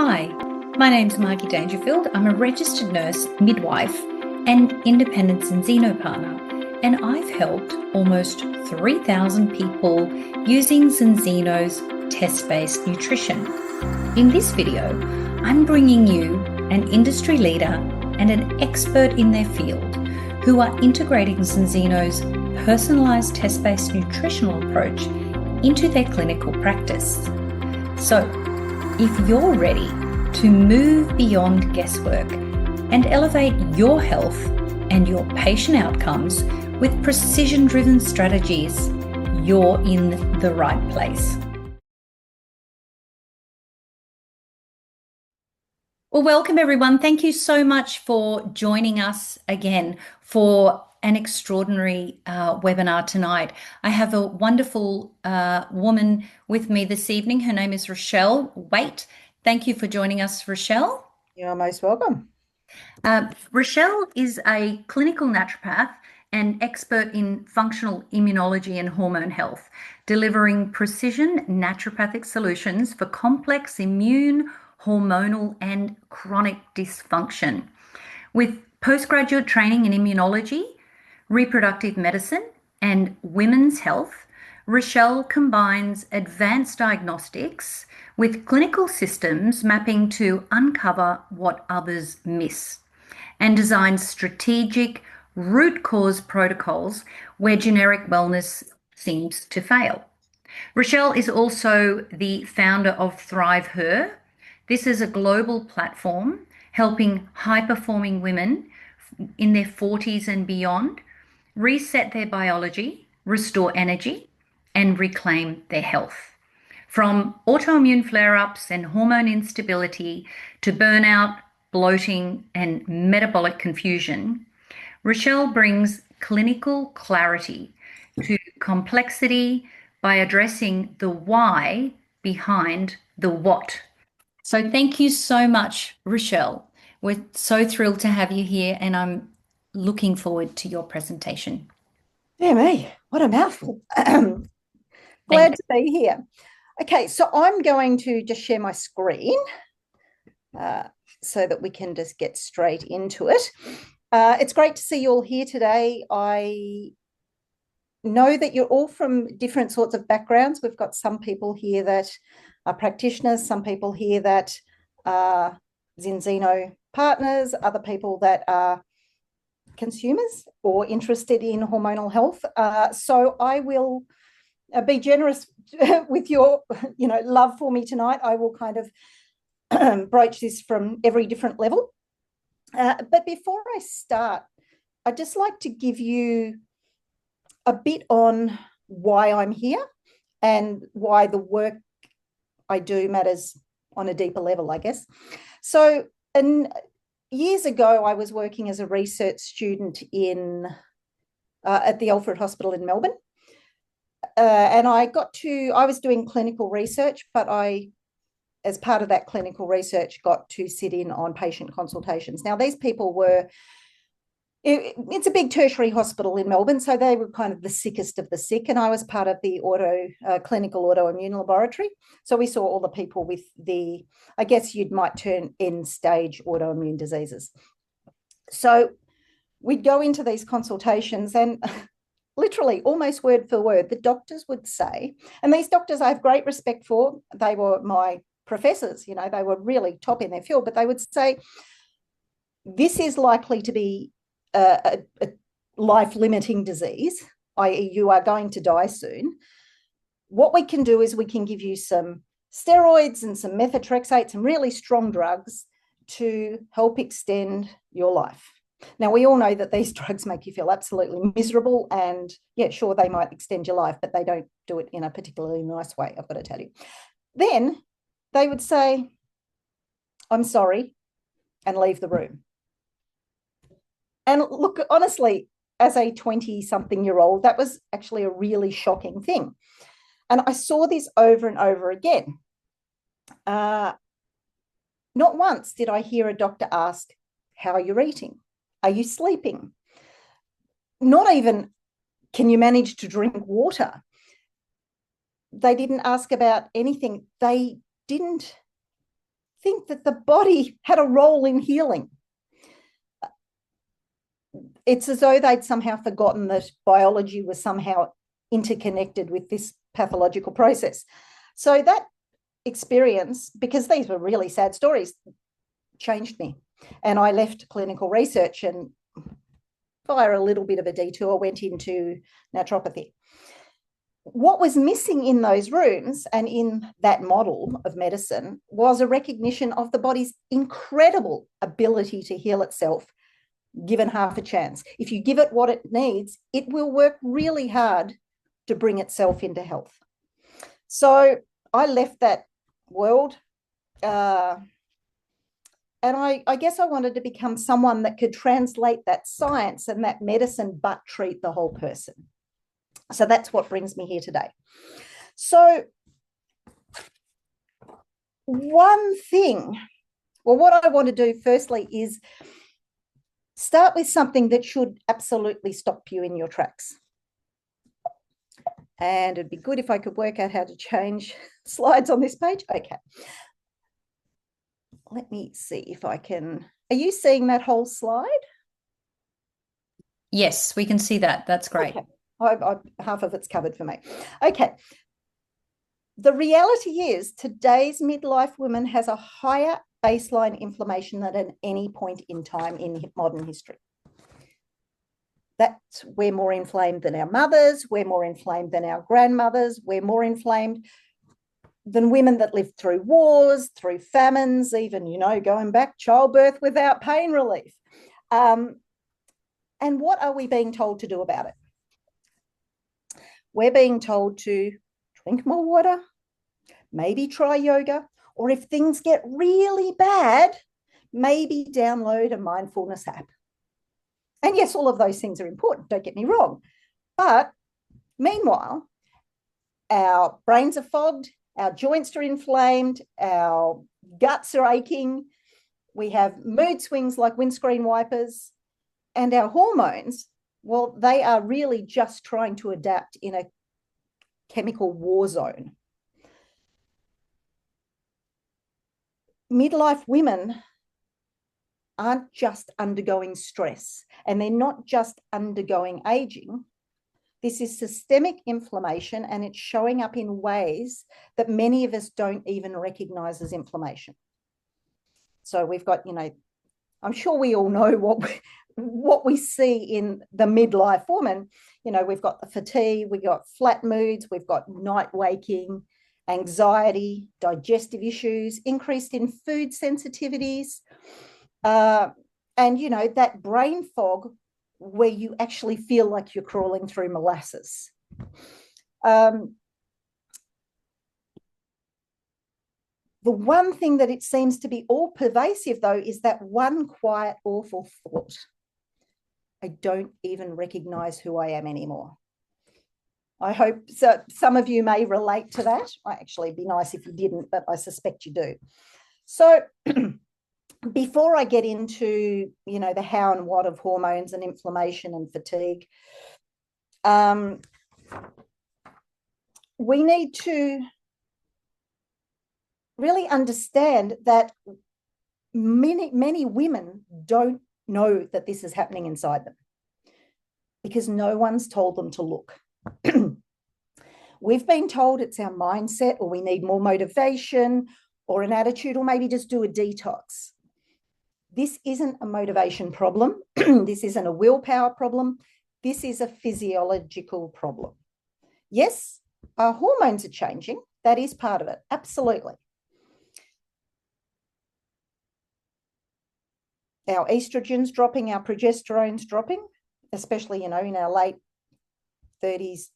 Hi, my name's Margie Dangerfield. I'm a registered nurse, midwife, and independent Zinzino partner, and I've helped almost 3,000 people using Zinzino's test-based nutrition. In this video, I'm bringing you an industry leader and an expert in their field who are integrating Zinzino's personalized test-based nutritional approach into their clinical practice. So, if you're ready to move beyond guesswork and elevate your health and your patient outcomes with precision-driven strategies, you're in the right place. Well, welcome everyone. Thank you so much for joining us again for an extraordinary webinar tonight. I have a wonderful woman with me this evening. Her name is Rochelle Waite. Thank you for joining us, Rochelle. You're most welcome. Rochelle is a clinical naturopath and expert in functional immunology and hormone health, delivering precision naturopathic solutions for complex immune, hormonal, and chronic dysfunction. With postgraduate training in immunology, reproductive medicine, and women's health, Rochelle combines advanced diagnostics with clinical systems mapping to uncover what others miss, and designs strategic root cause protocols where generic wellness seems to fail. Rochelle is also the founder of ThriveHer. This is a global platform helping high-performing women in their 40s and beyond reset their biology, restore energy, and reclaim their health. From autoimmune flare-ups and hormone instability to burnout, bloating, and metabolic confusion, Rochelle brings clinical clarity to complexity by addressing the why behind the what. So thank you so much, Rochelle. We're so thrilled to have you here, and I'm looking forward to your presentation. Dear me, what a mouthful. Glad to be here. Okay, so I'm going to just share my screen so that we can just get straight into it. It's great to see you all here today. I know that you're all from different sorts of backgrounds. We've got some people here that are practitioners, some people here that are Zinzino partners, other people that are consumers or interested in hormonal health. So I will be generous with your love for me tonight. I will kind of broach this from every different level. But before I start, I'd just like to give you a bit on why I'm here and why the work I do matters on a deeper level, I guess. So, years ago, I was working as a research student at the Alfred Hospital in Melbourne. And I was doing clinical research, but as part of that clinical research, got to sit in on patient consultations. Now, these people it's a big tertiary hospital in Melbourne, so they were kind of the sickest of the sick, and I was part of the clinical autoimmune laboratory. So we saw all the people with I guess you might term end-stage autoimmune diseases. So we'd go into these consultations and literally almost word for word, the doctors would say, and these doctors I have great respect for, they were my professors, they were really top in their field, but they would say, this is likely to be a life-limiting disease, i.e. you are going to die soon. What we can do is we can give you some steroids and some methotrexate, some really strong drugs to help extend your life. Now, we all know that these drugs make you feel absolutely miserable, and yeah, sure, they might extend your life, but they don't do it in a particularly nice way, I've got to tell you. Then they would say, I'm sorry, and leave the room. And look, honestly, as a 20-something-year-old, that was actually a really shocking thing. And I saw this over and over again. Not once did I hear a doctor ask, how are you eating? Are you sleeping? Not even, can you manage to drink water? They didn't ask about anything. They didn't think that the body had a role in healing. It's as though they'd somehow forgotten that biology was somehow interconnected with this pathological process. So that experience, because these were really sad stories, changed me. And I left clinical research and, via a little bit of a detour, went into naturopathy. What was missing in those rooms and in that model of medicine was a recognition of the body's incredible ability to heal itself, given half a chance. If you give it what it needs, it will work really hard to bring itself into health. So I left that world, and I guess I wanted to become someone that could translate that science and that medicine, but treat the whole person. So that's what brings me here today. So one thing, well, what I want to do firstly is start with something that should absolutely stop you in your tracks. And it'd be good if I could work out how to change slides on this page. Okay. Let me see if I can. Are you seeing that whole slide? Yes, we can see that. That's great. Okay. Half of it's covered for me. Okay. The reality is today's midlife woman has a higher baseline inflammation than at any point in time in modern history. We're more inflamed than our mothers. We're more inflamed than our grandmothers. We're more inflamed than women that lived through wars, through famines, even, going back, childbirth without pain relief. And what are we being told to do about it? We're being told to drink more water, maybe try yoga, or if things get really bad, maybe download a mindfulness app. And yes, all of those things are important, don't get me wrong. But meanwhile, our brains are fogged, our joints are inflamed, our guts are aching, we have mood swings like windscreen wipers, and our hormones, well, they are really just trying to adapt in a chemical war zone. Midlife women aren't just undergoing stress, and they're not just undergoing aging. This is systemic inflammation, and it's showing up in ways that many of us don't even recognize as inflammation. So we've got, I'm sure we all know what we see in the midlife woman. We've got the fatigue, we've got flat moods, we've got night waking, anxiety, digestive issues, increased in food sensitivities, and, that brain fog where you actually feel like you're crawling through molasses. The one thing that it seems to be all pervasive, though, is that one quiet, awful thought. I don't even recognize who I am anymore. I hope so. Some of you may relate to that. Actually, it'd be nice if you didn't, but I suspect you do. So before I get into, the how and what of hormones and inflammation and fatigue, we need to really understand that many women don't know that this is happening inside them because no one's told them to look. We've been told it's our mindset, or we need more motivation or an attitude, or maybe just do a detox. This isn't a motivation problem. This isn't a willpower problem. This is a physiological problem. Yes, our hormones are changing. That is part of it. Absolutely. Our estrogen's dropping, our progesterone's dropping, especially, in our late 30s,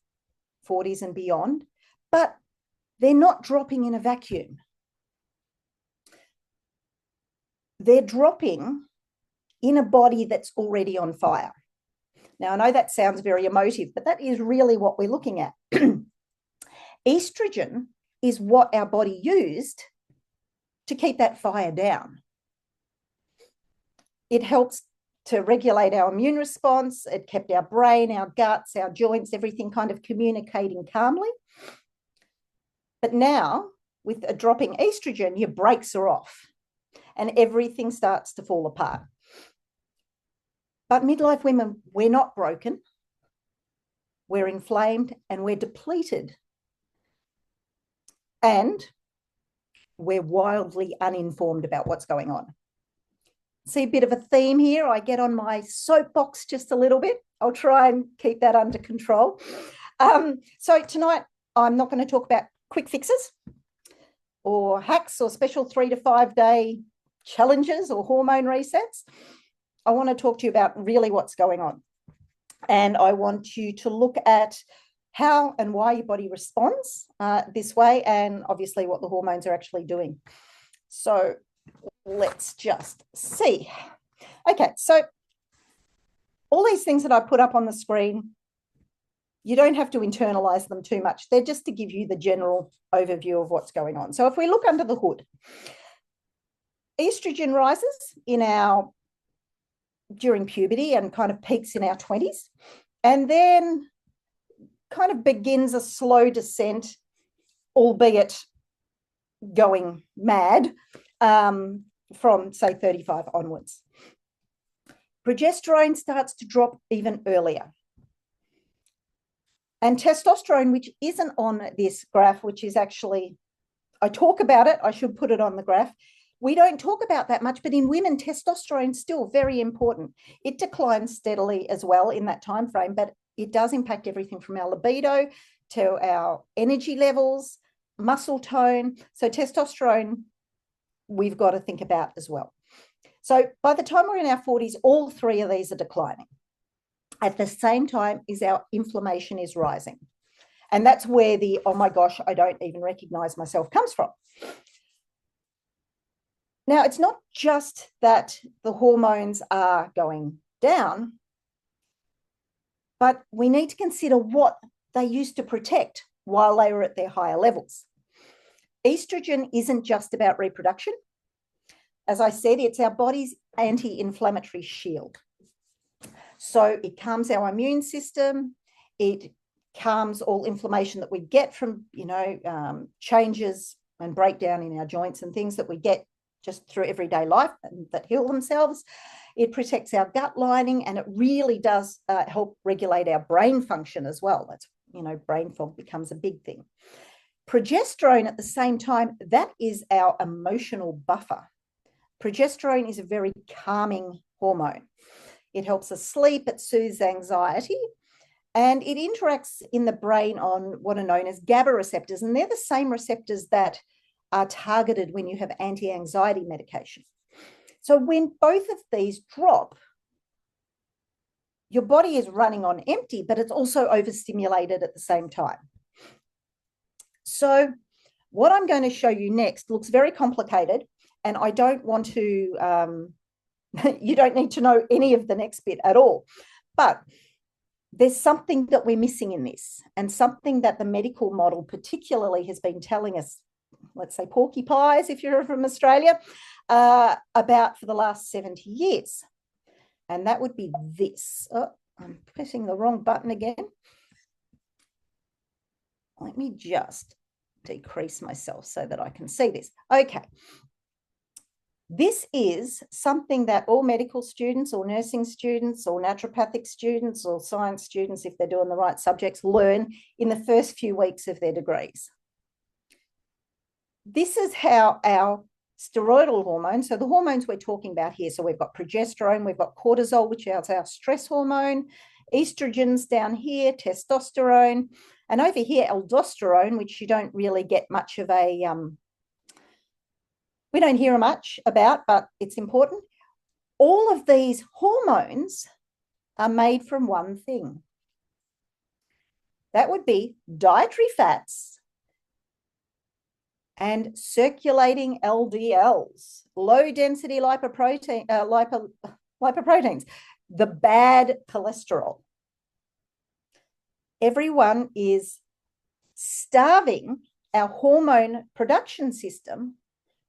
40s and beyond, but they're not dropping in a vacuum. They're dropping in a body that's already on fire. Now, I know that sounds very emotive, but that is really what we're looking at. Estrogen is what our body used to keep that fire down. It helps to regulate our immune response. It kept our brain, our guts, our joints, everything kind of communicating calmly. But now, with a dropping estrogen, your brakes are off. and everything starts to fall apart. But midlife women, we're not broken. We're inflamed and we're depleted. And we're wildly uninformed about what's going on. See a bit of a theme here. I get on my soapbox just a little bit. I'll try and keep that under control. So tonight, I'm not going to talk about quick fixes or hacks or special 3 to 5 day challenges or hormone resets. I want to talk to you about really what's going on. And I want you to look at how and why your body responds this way, and obviously what the hormones are actually doing. So let's just see. Okay, so all these things that I put up on the screen, you don't have to internalize them too much. They're just to give you the general overview of what's going on. So if we look under the hood, estrogen rises during puberty and kind of peaks in our 20s, and then kind of begins a slow descent, albeit going mad, from say 35 onwards. Progesterone starts to drop even earlier. And testosterone, which isn't on this graph, which is actually, I talk about it, I should put it on the graph. We don't talk about that much, but in women, testosterone is still very important. It declines steadily as well in that time frame, but it does impact everything from our libido to our energy levels, muscle tone. So testosterone, we've got to think about as well. So by the time we're in our 40s, all three of these are declining. At the same time as our inflammation is rising. And that's where the, oh my gosh, I don't even recognize myself comes from. Now, it's not just that the hormones are going down, but we need to consider what they used to protect while they were at their higher levels. Estrogen isn't just about reproduction. As I said, it's our body's anti-inflammatory shield. So it calms our immune system. It calms all inflammation that we get from, changes and breakdown in our joints and things that we get just through everyday life and that heal themselves. It protects our gut lining, and it really does help regulate our brain function as well. That's, brain fog becomes a big thing. Progesterone at the same time, that is our emotional buffer. Progesterone is a very calming hormone. It helps us sleep, it soothes anxiety, and it interacts in the brain on what are known as GABA receptors, and they're the same receptors that are targeted when you have anti-anxiety medication. So when both of these drop, your body is running on empty, but it's also overstimulated at the same time. So what I'm going to show you next looks very complicated, and I don't want to, you don't need to know any of the next bit at all. But there's something that we're missing in this, and something that the medical model particularly has been telling us, let's say porcupines, if you're from Australia, about for the last 70 years. And that would be this. Oh, I'm pressing the wrong button again. Let me just decrease myself so that I can see this. Okay. This is something that all medical students or nursing students or naturopathic students or science students, if they're doing the right subjects, learn in the first few weeks of their degrees. This is how our steroidal hormones, so the hormones we're talking about here, so we've got progesterone, we've got cortisol, which is our stress hormone, estrogens down here, testosterone, and over here, aldosterone, which you don't really get much of a, we don't hear much about, but it's important. All of these hormones are made from one thing. That would be dietary fats and circulating LDLs, low-density lipoproteins, the bad cholesterol. Everyone is starving our hormone production system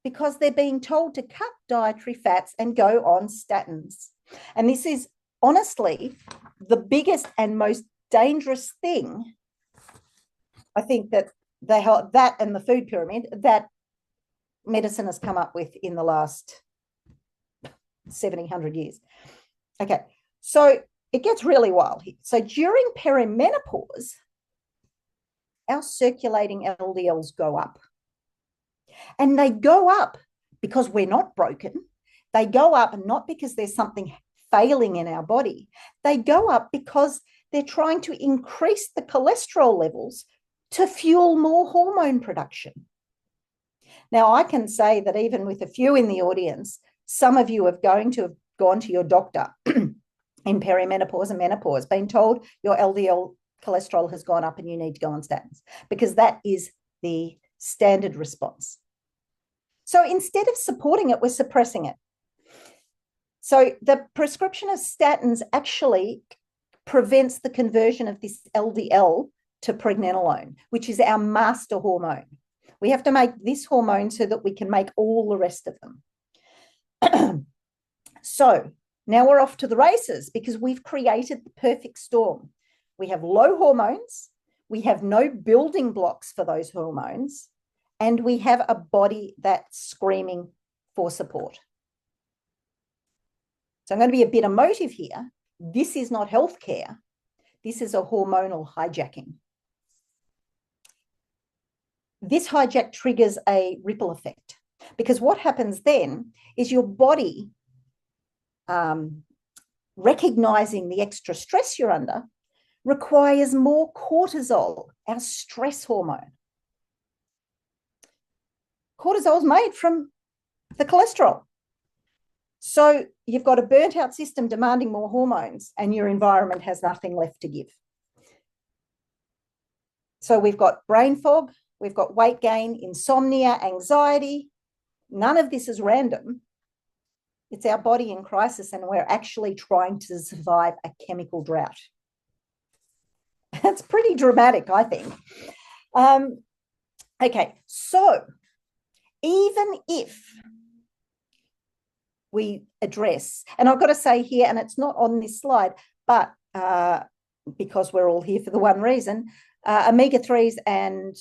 because they're being told to cut dietary fats and go on statins. And this is honestly the biggest and most dangerous thing, I think, that they help, that and the food pyramid, that medicine has come up with in the last 70, 100 years. Okay, so it gets really wild here. So during perimenopause, our circulating LDLs go up. And they go up because we're not broken. They go up not because there's something failing in our body. They go up because they're trying to increase the cholesterol levels to fuel more hormone production. Now, I can say that even with a few in the audience, some of you are going to have gone to your doctor in perimenopause and menopause, been told your LDL cholesterol has gone up and you need to go on statins, because that is the standard response. So instead of supporting it, we're suppressing it. So the prescription of statins actually prevents the conversion of this LDL to pregnenolone, which is our master hormone. We have to make this hormone so that we can make all the rest of them. So now we're off to the races because we've created the perfect storm. We have low hormones, we have no building blocks for those hormones, and we have a body that's screaming for support. So I'm going to be a bit emotive here. This is not healthcare. This is a hormonal hijacking. This hijack triggers a ripple effect, because what happens then is your body, recognizing the extra stress you're under, requires more cortisol, our stress hormone. Cortisol is made from the cholesterol. So you've got a burnt out system demanding more hormones, and your environment has nothing left to give. So we've got brain fog, we've got weight gain, insomnia, anxiety. None of this is random. It's our body in crisis, and we're actually trying to survive a chemical drought. That's pretty dramatic, I think. Okay, so even if we address, and I've got to say here, and it's not on this slide, but because we're all here for the one reason, omega-3s and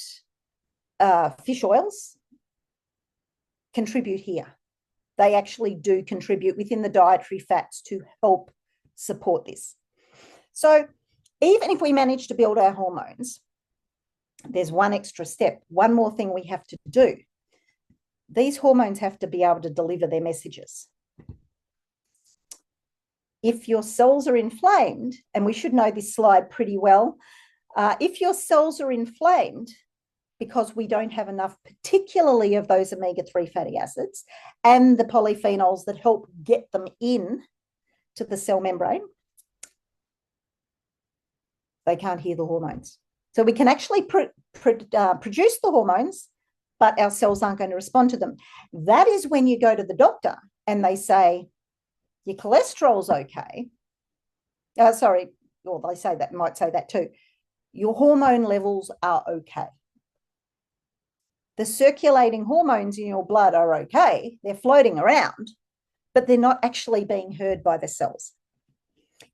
fish oils contribute here. They actually do contribute within the dietary fats to help support this. So even if we manage to build our hormones, there's one extra step, one more thing we have to do. These hormones have to be able to deliver their messages. If your cells are inflamed, and we should know this slide pretty well, if your cells are inflamed because we don't have enough, particularly of those omega-3 fatty acids and the polyphenols that help get them in to the cell membrane, they can't hear the hormones. So we can actually produce the hormones, but our cells aren't going to respond to them. That is when you go to the doctor and they say, your cholesterol's okay. Sorry, or they say that, might say that too. Your hormone levels are okay. The circulating hormones in your blood are okay. They're floating around, but they're not actually being heard by the cells.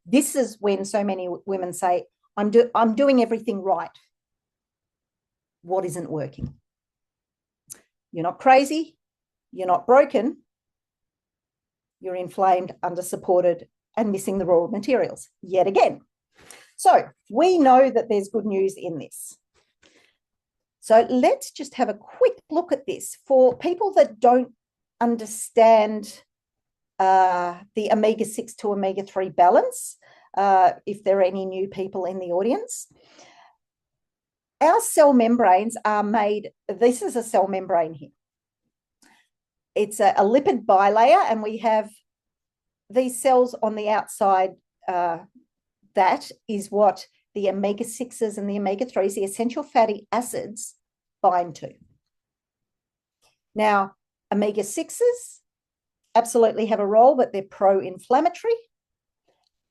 This is when so many women say, I'm doing everything right. What isn't working? You're not crazy. You're not broken. You're inflamed, undersupported, and missing the raw materials yet again. So we know that there's good news in this. So let's just have a quick look at this for people that don't understand the omega-6 to omega-3 balance, if there are any new people in the audience. Our cell membranes are made, this is a cell membrane here. It's a lipid bilayer, and we have these cells on the outside. That is what the omega-6s and the omega-3s, the essential fatty acids, bind to. Now, omega-6s absolutely have a role, but they're pro-inflammatory,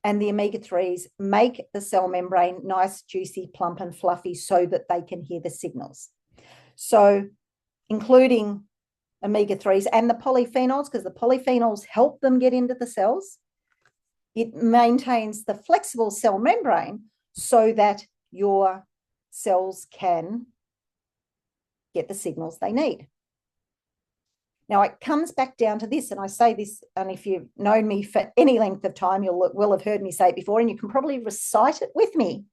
and the omega-3s make the cell membrane nice, juicy, plump, and fluffy so that they can hear the signals. So including omega-3s and the polyphenols, because the polyphenols help them get into the cells. It maintains the flexible cell membrane so that your cells can get the signals they need. Now, it comes back down to this, and I say this, and if you've known me for any length of time, you will have heard me say it before, and you can probably recite it with me.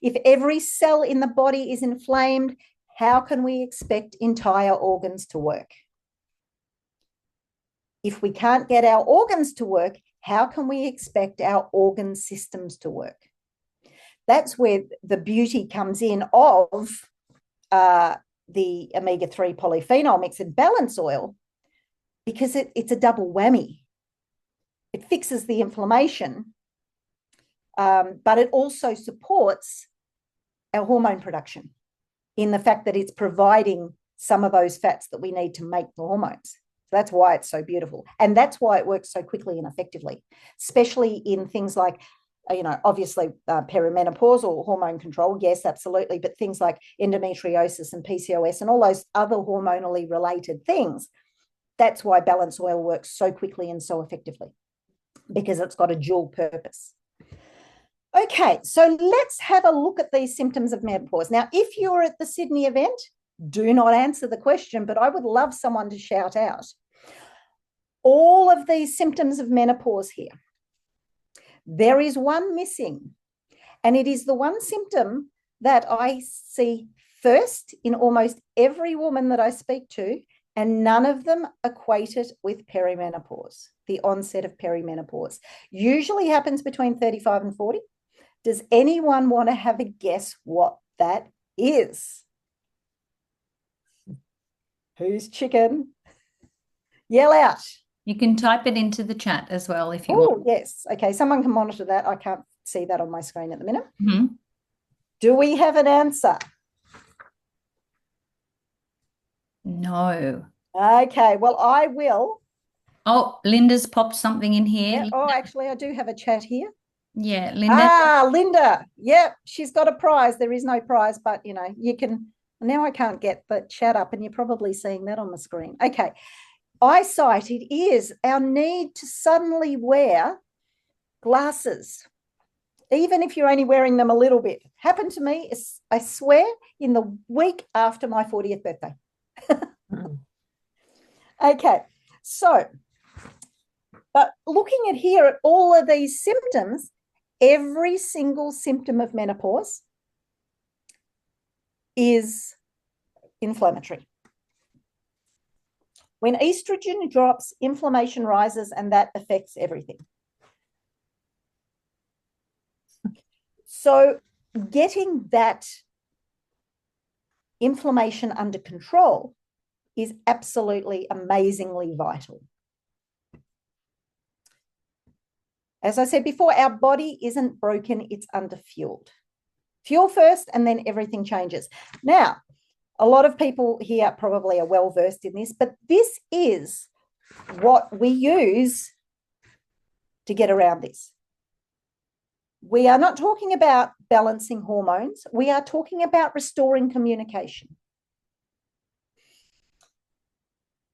If every cell in the body is inflamed, how can we expect entire organs to work? If we can't get our organs to work, how can we expect our organ systems to work? That's where the beauty comes in of the omega-3 polyphenol mix and balance oil, because it's a double whammy. It fixes the inflammation, but it also supports our hormone production in the fact that it's providing some of those fats that we need to make the hormones. So that's why it's so beautiful. And that's why it works so quickly and effectively, especially in things like, obviously perimenopausal hormone control, yes, absolutely, but things like endometriosis and PCOS and all those other hormonally related things. That's why balance oil works so quickly and so effectively, because it's got a dual purpose. Okay, so let's have a look at these symptoms of menopause. Now, if you're at the Sydney event, do not answer the question, but I would love someone to shout out all of these symptoms of menopause here. There is one missing, and it is the one symptom that I see first in almost every woman that I speak to, and none of them equate it with perimenopause, the onset of perimenopause. Usually happens between 35 and 40. Does anyone want to have a guess what that is? Who's chicken? Yell out. You can type it into the chat as well if you want. want. Yes. Okay, someone can monitor that. I can't see that on my screen at the minute. Mm-hmm. Do we have an answer? No. Okay, well, I will. Oh, Linda's popped something in here. Yeah. Oh, actually, I do have a chat here. Yeah, Linda. Linda. Yep, she's got a prize. There is no prize, but, you can. Now I can't get the chat up, and you're probably seeing that on the screen. Okay. Eyesight, it is our need to suddenly wear glasses, even if you're only wearing them a little bit. Happened to me, I swear, in the week after my 40th birthday. Okay, so, but looking at here at all of these symptoms, every single symptom of menopause is inflammatory. When estrogen drops, inflammation rises, and that affects everything. So getting that inflammation under control is absolutely amazingly vital. As I said before, our body isn't broken, it's underfueled. Fuel first, and then everything changes. Now, a lot of people here probably are well versed in this, but this is what we use to get around this. We are not talking about balancing hormones. We are talking about restoring communication.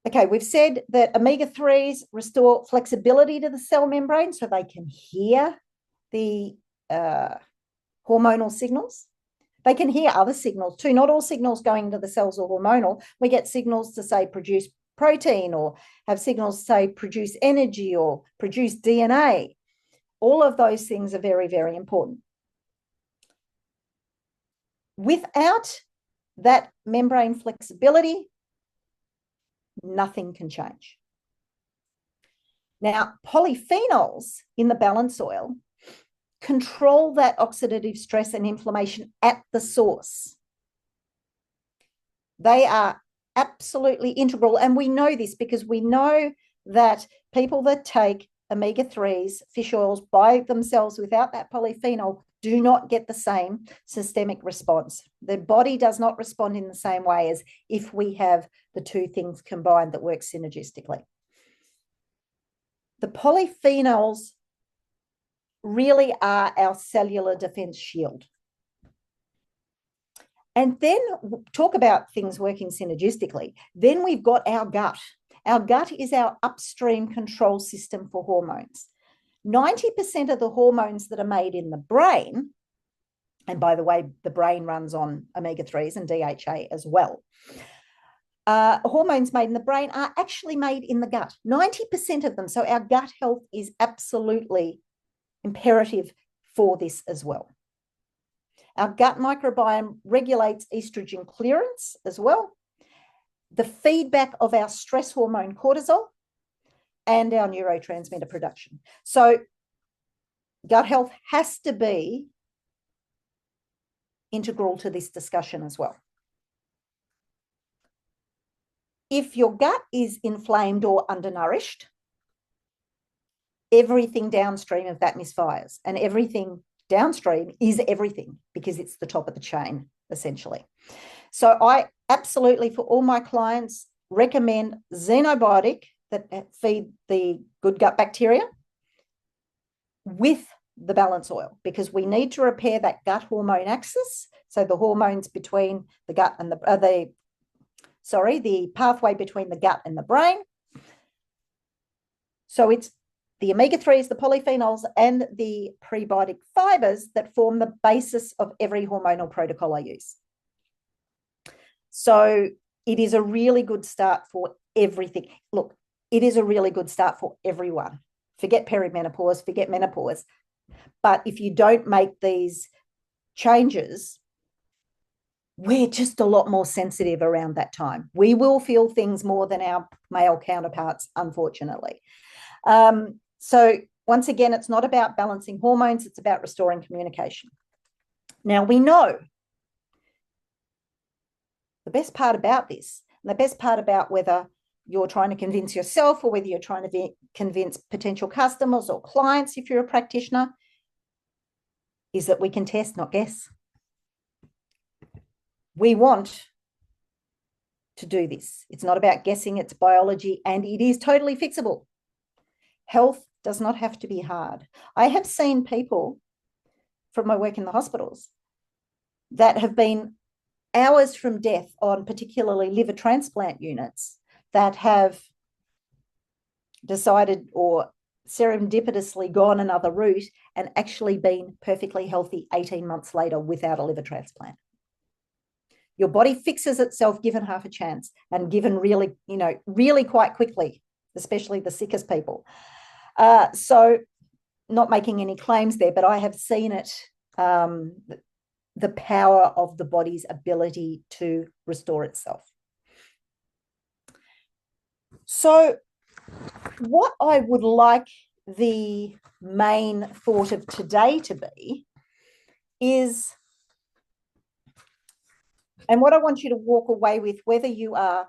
Okay, we've said that omega-3s restore flexibility to the cell membrane so they can hear the hormonal signals. They can hear other signals too. Not all signals going to the cells are hormonal. We get signals to say produce protein, or have signals to say produce energy or produce DNA. All of those things are very, very important. Without that membrane flexibility, nothing can change. Now, polyphenols in the balance oil control that oxidative stress and inflammation at the source. They are absolutely integral, and we know this because we know that people that take omega-3s, fish oils by themselves without that polyphenol do not get the same systemic response. The body does not respond in the same way as if we have the two things combined that work synergistically. The polyphenols really are our cellular defense shield. And then talk about things working synergistically. Then we've got our gut. Our gut is our upstream control system for hormones. 90% of the hormones that are made in the brain, and by the way, the brain runs on omega-3s and DHA as well, hormones made in the brain are actually made in the gut, 90% of them. So our gut health is absolutely imperative for this as well. Our gut microbiome regulates estrogen clearance as well, the feedback of our stress hormone cortisol, and our neurotransmitter production. So gut health has to be integral to this discussion as well. If your gut is inflamed or undernourished, everything downstream of that misfires, and everything downstream is everything because it's the top of the chain, essentially. So I absolutely, for all my clients, recommend xenobiotic that feed the good gut bacteria with the balance oil, because we need to repair that gut hormone axis. So the hormones between the gut and the pathway between the gut and the brain. So it's the omega-3s, the polyphenols, and the prebiotic fibers that form the basis of every hormonal protocol I use. So it is a really good start for everything. Look, it is a really good start for everyone. Forget perimenopause, forget menopause. But if you don't make these changes, we're just a lot more sensitive around that time. We will feel things more than our male counterparts, unfortunately. So once again, it's not about balancing hormones, it's about restoring communication. Now, we know the best part about this, and the best part about whether you're trying to convince yourself or whether you're trying to convince potential customers or clients, if you're a practitioner, is that we can test, not guess. We want to do this. It's not about guessing, it's biology, and it is totally fixable. Health does not have to be hard. I have seen people from my work in the hospitals that have been hours from death on particularly liver transplant units that have decided or serendipitously gone another route and actually been perfectly healthy 18 months later without a liver transplant. Your body fixes itself given half a chance, and given really, really quite quickly, especially the sickest people. So not making any claims there, but I have seen it, the power of the body's ability to restore itself. So what I would like the main thought of today to be is, and what I want you to walk away with, whether you are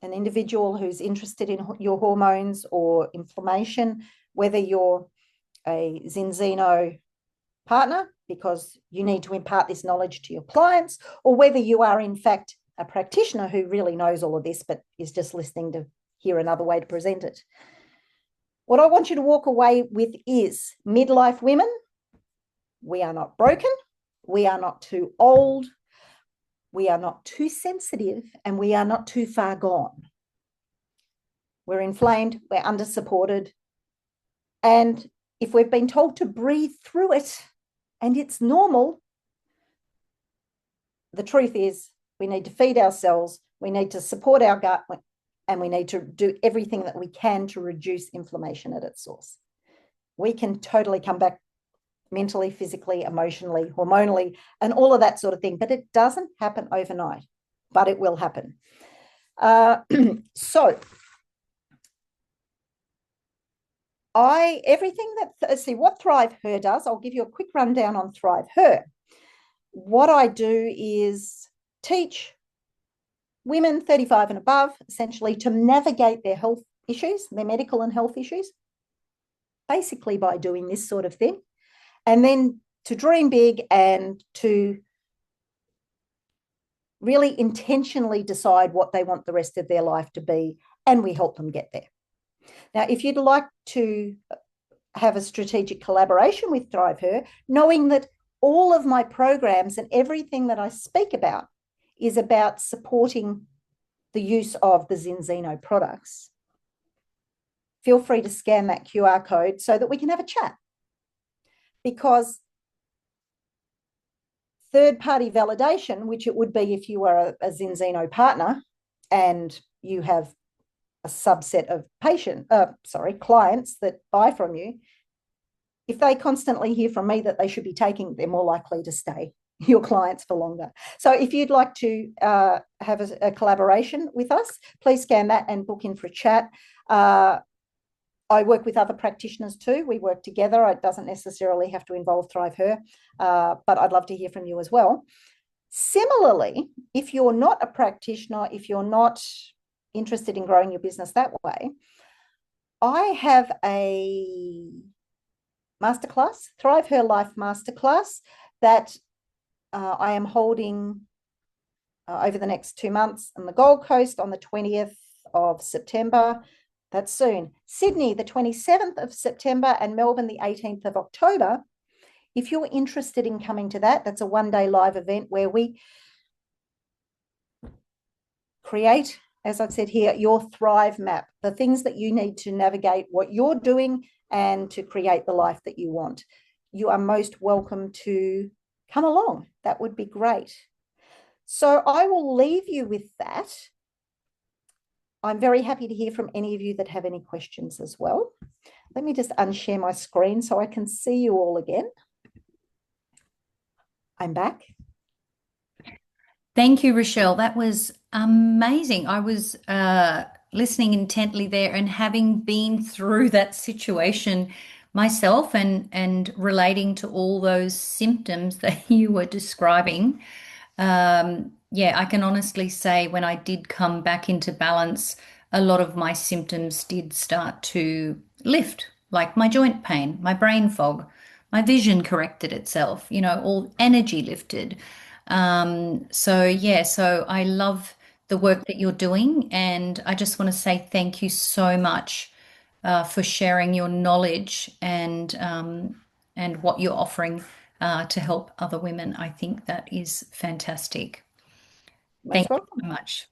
an individual who's interested in your hormones or inflammation, whether you're a Zinzino partner because you need to impart this knowledge to your clients, or whether you are in fact a practitioner who really knows all of this but is just listening to hear another way to present it. What I want you to walk away with is, midlife women, we are not broken, we are not too old, we are not too sensitive, and we are not too far gone. We're inflamed, we're under-supported, and if we've been told to breathe through it and it's normal, the truth is we need to feed our cells, we need to support our gut, and we need to do everything that we can to reduce inflammation at its source. We can totally come back mentally, physically, emotionally, hormonally, and all of that sort of thing. But it doesn't happen overnight, but it will happen. So everything that, let's see, what ThriveHer does, I'll give you a quick rundown on ThriveHer. What I do is teach women 35 and above, essentially, to navigate their health issues, their medical and health issues, basically by doing this sort of thing. And then to dream big and to really intentionally decide what they want the rest of their life to be, and we help them get there. Now, if you'd like to have a strategic collaboration with ThriveHer, knowing that all of my programs and everything that I speak about is about supporting the use of the Zinzino products, feel free to scan that QR code so that we can have a chat. Because third-party validation, which it would be if you were a Zinzino partner, and you have a subset of clients that buy from you, if they constantly hear from me that they should be taking, they're more likely to stay your clients for longer. So if you'd like to have a collaboration with us, please scan that and book in for a chat. I work with other practitioners too. We work together. It doesn't necessarily have to involve ThriveHer, but I'd love to hear from you as well. Similarly, if you're not a practitioner, if you're not interested in growing your business that way, I have a masterclass, ThriveHer Life Masterclass, that I am holding over the next 2 months on the Gold Coast on the 20th of September. That's soon. Sydney, the 27th of September, and Melbourne, the 18th of October. If you're interested in coming to that, that's a one-day live event where we create, as I've said here, your Thrive map, the things that you need to navigate what you're doing and to create the life that you want. You are most welcome to come along. That would be great. So I will leave you with that. I'm very happy to hear from any of you that have any questions as well. Let me just unshare my screen so I can see you all again. I'm back. Thank you, Rochelle. That was amazing. I was listening intently there, and having been through that situation myself and relating to all those symptoms that you were describing. Yeah, I can honestly say when I did come back into balance, a lot of my symptoms did start to lift, like my joint pain, my brain fog, my vision corrected itself, all energy lifted. So yeah, so I love the work that you're doing, and I just want to say thank you so much for sharing your knowledge and what you're offering to help other women. I think that is fantastic. Most Thank you welcome. so much.